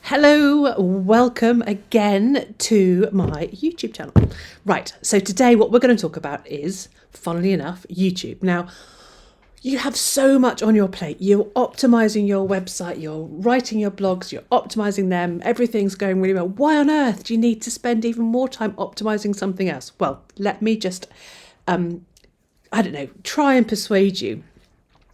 Hello, welcome again to my YouTube channel. Right, so today what we're going to talk about is, funnily enough, YouTube. Now, you have so much on your plate. You're optimizing your website, you're writing your blogs, you're optimizing them, everything's going really well. Why on earth do you need to spend even more time optimizing something else? Well, let me just, try and persuade you.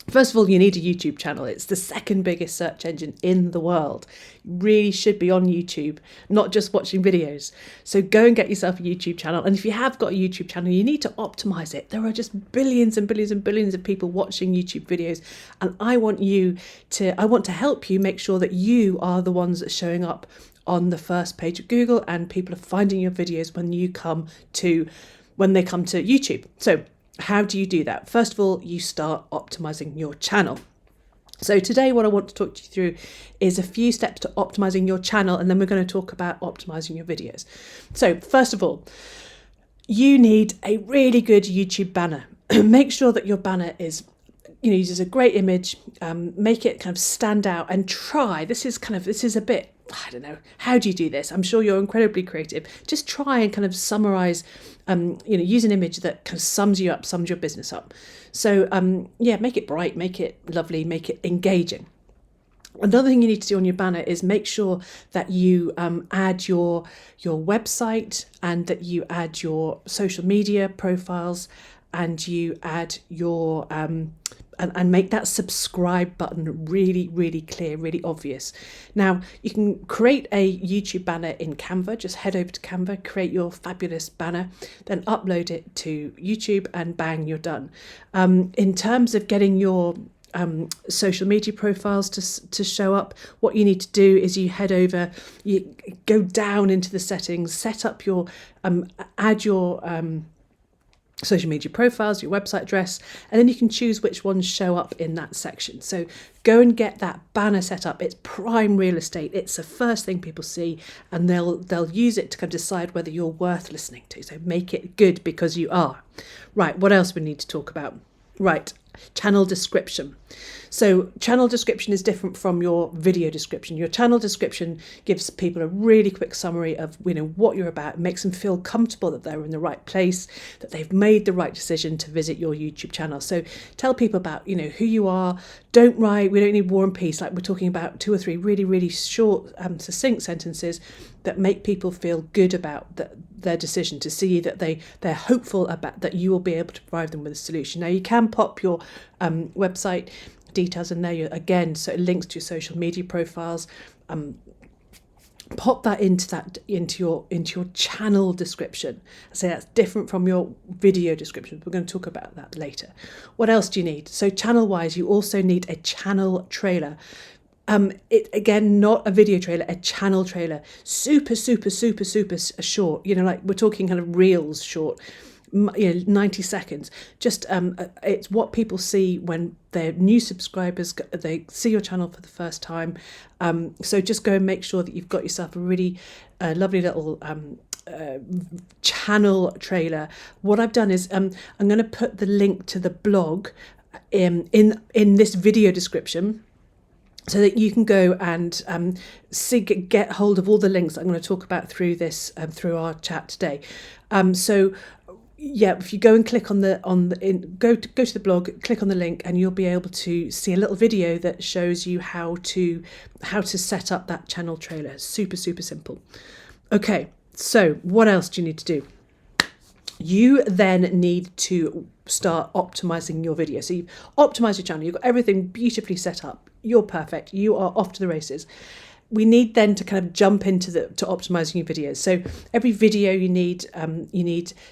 First of all, you need a YouTube channel. It's the second biggest search engine in the world. You really should be on YouTube, not just watching videos. So go and get yourself a YouTube channel. And if you have got a YouTube channel, you need to optimize it. There are just billions and billions and billions of people watching YouTube videos. And I want to help you make sure that you are the ones that's showing up on the first page of Google and people are finding your videos when they come to YouTube. So how do you do that? First of all, you start optimizing your channel. So today what I want to talk to you through is a few steps to optimizing your channel, and then we're going to talk about optimizing your videos. So first of all, you need a really good YouTube banner. Make sure that your banner uses a great image, make it kind of stand out, and this is a bit, I don't know, how do you do this? I'm sure you're incredibly creative. Just try and kind of summarize, use an image that kind of sums you up, sums your business up. So make it bright, make it lovely, make it engaging. Another thing you need to do on your banner is make sure that you add your website, and that you add your social media profiles, and you add your and make that subscribe button really, really clear, really obvious. Now, you can create a YouTube banner in Canva. Just head over to Canva, create your fabulous banner, then upload it to YouTube, and bang, you're done. In terms of getting your social media profiles to show up, what you need to do is you go down into the settings, set up your, add your social media profiles, your website address, and then you can choose which ones show up in that section. So go and get that banner set up. It's prime real estate. It's the first thing people see, and they'll use it to kind of decide whether you're worth listening to. So make it good, because you are. Right, what else we need to talk about? Right, channel description. So channel description is different from your video description. Your channel description gives people a really quick summary of what you're about. It makes them feel comfortable that they're in the right place, that they've made the right decision to visit your YouTube channel. So tell people about who you are. We don't need War and Peace. Like, we're talking about 2 or 3 really, really short, succinct sentences that make people feel good about their decision, to see that they're hopeful about that you will be able to provide them with a solution. Now, you can pop your website details in there again, so it links to your social media profiles. Pop that into your channel description. So that's different from your video description. We're going to talk about that later. What else do you need? So channel wise, you also need a channel trailer. It again, not a video trailer, a channel trailer. Super, super, super, super short. Like we're talking kind of reels short. 90 seconds. Just it's what people see when they're new subscribers. They see your channel for the first time. So just go and make sure that you've got yourself a really lovely little channel trailer. What I've done is I'm going to put the link to the blog in this video description, so that you can go and get hold of all the links that I'm going to talk about through through our chat today. If you go and click go to the blog, click on the link, and you'll be able to see a little video that shows you how to set up that channel trailer. Super, super simple. Okay, so what else do you need to do? You then need to start optimizing your video. So you've optimized your channel, you've got everything beautifully set up, you're perfect, you are off to the races. We need then to kind of jump into to optimizing your videos. So every video you need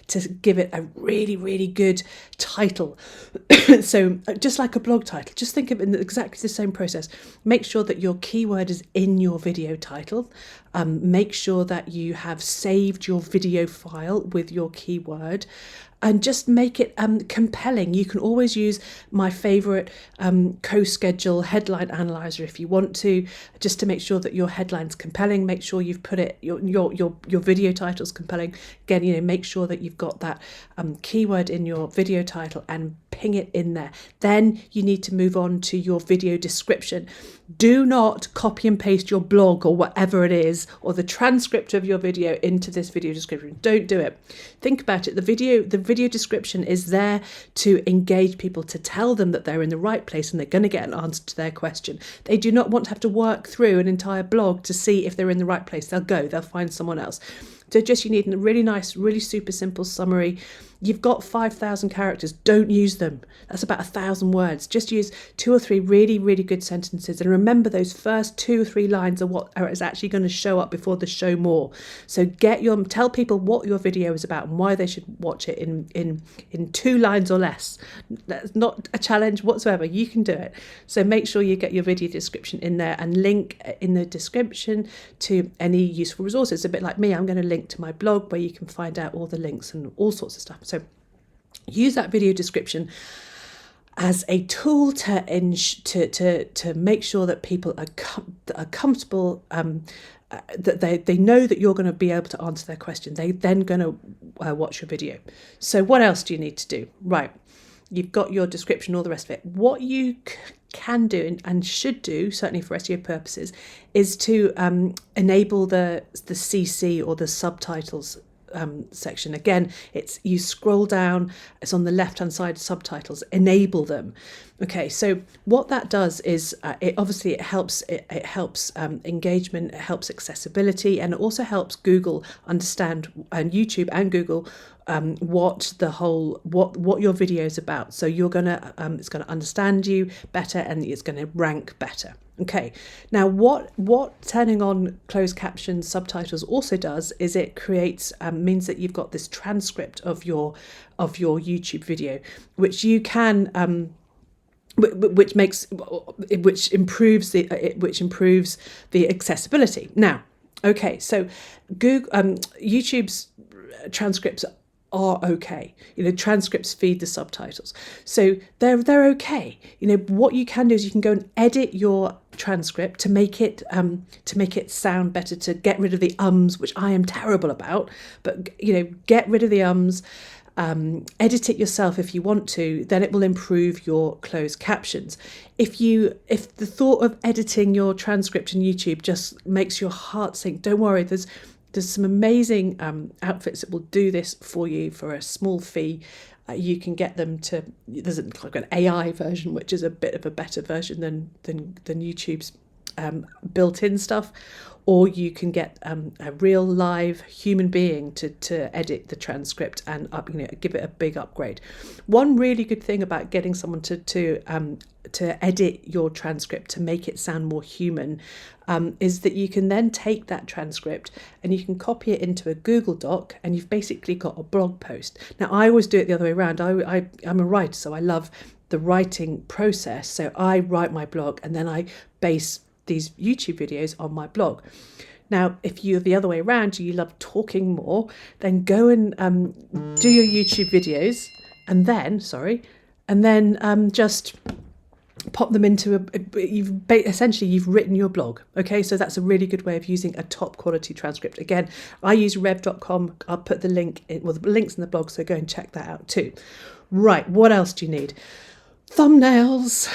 to give it a really, really good title. So just like a blog title, just think of it in exactly the same process. Make sure that your keyword is in your video title. Make sure that you have saved your video file with your keyword. and just make it compelling. You can always use my favorite co-schedule headline analyzer if you want to, just to make sure that your headline's compelling. Make sure you've put it your video title's compelling. Again, make sure that you've got that keyword in your video title and ping it in there. Then you need to move on to your video description. Do not copy and paste your blog or whatever it is, or the transcript of your video into this video description. Don't do it. Think about it. The video description is there to engage people, to tell them that they're in the right place and they're going to get an answer to their question. They do not want to have to work through an entire blog to see if they're in the right place. They'll find someone else. So you need a really nice, really super simple summary. You've got 5,000 characters. Don't use them. That's about 1,000 words. Just use 2 or 3 really, really good sentences. And remember, those first 2 or 3 lines are what is actually going to show up before the show more. So tell people what your video is about and why they should watch it in 2 lines or less. That's not a challenge whatsoever. You can do it. So make sure you get your video description in there and link in the description to any useful resources. A bit like me, I'm going to link to my blog where you can find out all the links and all sorts of stuff. So use that video description as a tool to make sure that people are comfortable, that they know that you're going to be able to answer their question. They're then going to watch your video. So what else do you need to do? Right, you've got your description, all the rest of it. What you can do and should do, certainly for SEO purposes, is to enable the CC or the subtitles section. Again, you scroll down, it's on the left hand side, subtitles, enable them. Okay, so what that does is it helps engagement, it helps accessibility, and it also helps Google understand, and YouTube and Google, what your video is about. So it's gonna understand you better and it's going to rank better. Okay, now what turning on closed captions subtitles also does is it creates means that you've got this transcript of your YouTube video, which you can which improves the accessibility. Now, okay, so YouTube's transcripts are okay. Transcripts feed the subtitles, so they're okay. What you can do is you can go and edit your transcript to make it sound better, to get rid of the ums, which I am terrible about. But get rid of the ums. Edit it yourself if you want to. Then it will improve your closed captions. If the thought of editing your transcript in YouTube just makes your heart sink, don't worry. There's some amazing outfits that will do this for you for a small fee. You can get them to. There's like an AI version, which is a bit of a better version than YouTube's built-in stuff, or you can get a real live human being to edit the transcript and give it a big upgrade. One really good thing about getting someone to edit your transcript to make it sound more human is that you can then take that transcript and you can copy it into a Google Doc, and you've basically got a blog post. Now, I always do it the other way around. I'm a writer, so I love the writing process. So I write my blog and then I base these YouTube videos on my blog. Now, if you're the other way around, you love talking more, then go and do your YouTube videos and then just pop them into you've written your blog. Okay, so that's a really good way of using a top quality transcript. Again, I use rev.com. I'll put the link in, the links in the blog, so go and check that out too. Right, what else do you need? Thumbnails.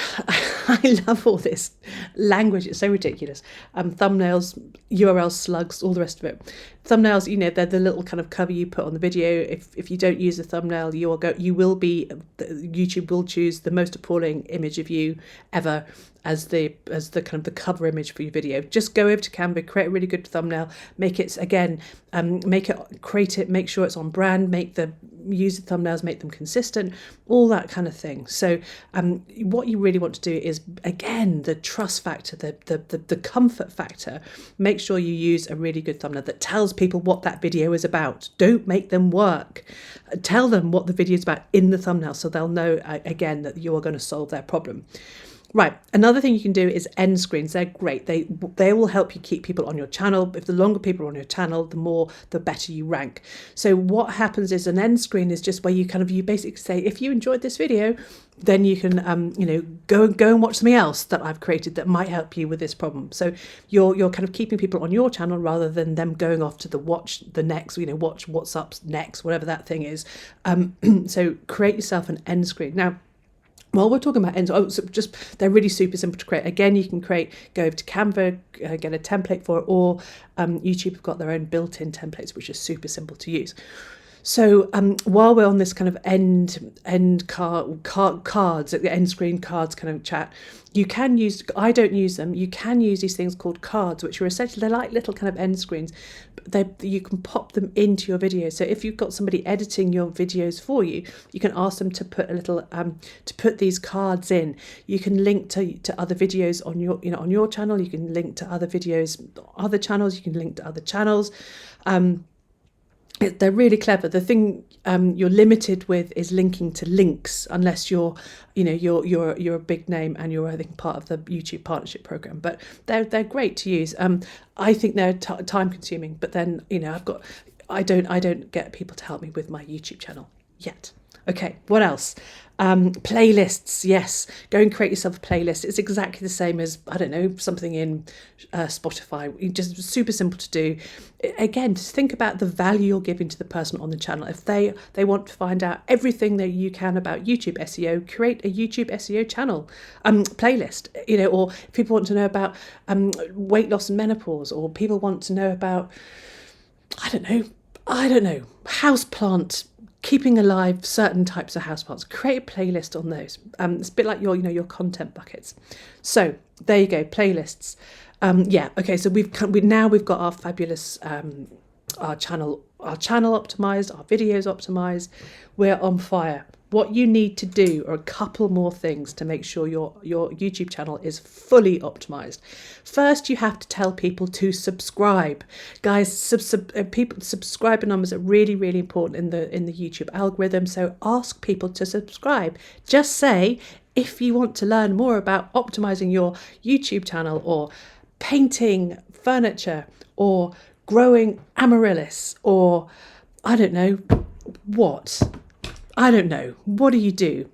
I love all this language. It's so ridiculous. Thumbnails, URL slugs, all the rest of it. Thumbnails, they're the little kind of cover you put on the video. If you don't use a thumbnail, YouTube will choose the most appalling image of you ever as the kind of the cover image for your video. Just go over to Canva, create a really good thumbnail, make it create it, make sure it's on brand, use the thumbnails, make them consistent, all that kind of thing. So what you really want to do is, again, the trust factor, the comfort factor. Make sure you use a really good thumbnail that tells people what that video is about. Don't make them work. Tell them what the video is about in the thumbnail, so they'll know, again, that you are going to solve their problem. Right. Another thing you can do is end screens. They're great. They will help you keep people on your channel. If the longer people are on your channel, the better you rank. So what happens is an end screen is just where you basically say, if you enjoyed this video, then you can go and watch something else that I've created that might help you with this problem. So you're kind of keeping people on your channel rather than them going off to watch the next, watch what's up next, whatever that thing is. So create yourself an end screen. Now, while we're talking about ends, they're really super simple to create. Again, you can go over to Canva, get a template for it, or YouTube have got their own built-in templates, which are super simple to use. So while we're on this kind of end cards, at the end screen cards kind of chat, you can use, I don't use them, you can use these things called cards, which are essentially, they're like little kind of end screens. You can pop them into your videos. So if you've got somebody editing your videos for you, you can ask them to put a little, to put these cards in. You can link to other videos on your, on your channel. You can link to other videos, other channels. You can link to other channels. They're really clever. The thing you're limited with is linking to links, unless you're a big name and you're, I think, part of the YouTube partnership program. But they're great to use. I think they're time consuming, but then I don't get people to help me with my YouTube channel yet. Okay, what else? Playlists, yes. Go and create yourself a playlist. It's exactly the same as, I don't know, something in Spotify. Just super simple to do. Again, just think about the value you're giving to the person on the channel. If they want to find out everything that you can about YouTube SEO, create a YouTube SEO channel playlist. Or if people want to know about weight loss and menopause, or people want to know about, I don't know, houseplant, keeping alive certain types of houseplants. Create a playlist on those. It's a bit like your content buckets. So there you go, playlists. Okay. So we've got our fabulous our channel optimized, our videos optimized. We're on fire. What you need to do are a couple more things to make sure your YouTube channel is fully optimized. First, you have to tell people to subscribe. Guys, subscriber numbers are really, really important in the YouTube algorithm. So ask people to subscribe. Just say, if you want to learn more about optimizing your YouTube channel, or painting furniture, or growing amaryllis, or I don't know, what do you do?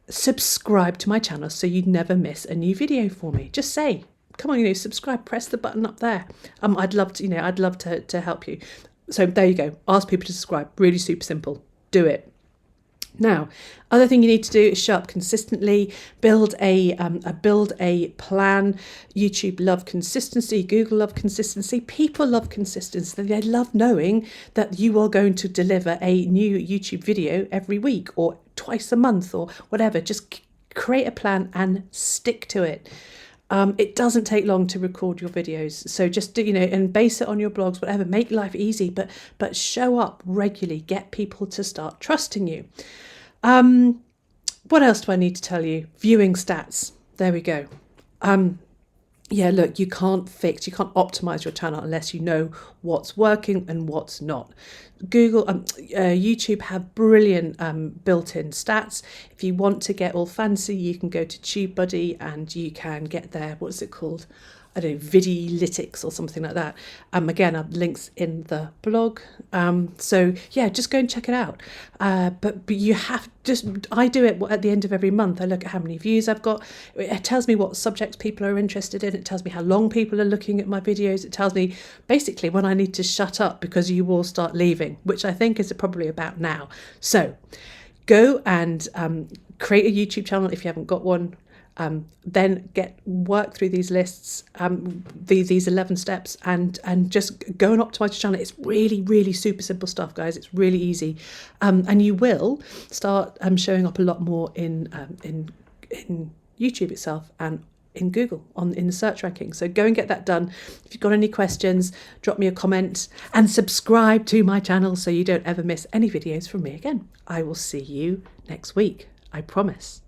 Subscribe to my channel so you never miss a new video for me. Just say, come on, subscribe, press the button up there. I'd love to help you. So there you go. Ask people to subscribe. Really super simple. Do it. Now, other thing you need to do is show up consistently, build a plan. YouTube love consistency, Google love consistency, people love consistency. They love knowing that you are going to deliver a new YouTube video every week or twice a month or whatever. Just create a plan and stick to it. It doesn't take long to record your videos, so just do, and base it on your blogs, whatever. Make life easy, but show up regularly. Get people to start trusting you. What else do I need to tell you? Viewing stats. There we go. Look, you can't optimize your channel unless you know what's working and what's not. YouTube have brilliant built-in stats. If you want to get all fancy, you can go to TubeBuddy and you can get their, what's it called? I don't know, Videolytics or something like that. Again, I've links in the blog. So yeah, just go and check it out. But you have I do it at the end of every month. I look at how many views I've got. It tells me what subjects people are interested in. It tells me how long people are looking at my videos. It tells me basically when I need to shut up because you will start leaving, which I think is probably about now. So go and create a YouTube channel if you haven't got one. Then work through these lists, these 11 steps, and just go and optimize your channel. It's really, really super simple stuff, guys. It's really easy, and you will start showing up a lot more in YouTube itself and in Google in the search ranking. So go and get that done. If you've got any questions, drop me a comment and subscribe to my channel so you don't ever miss any videos from me again. I will see you next week. I promise.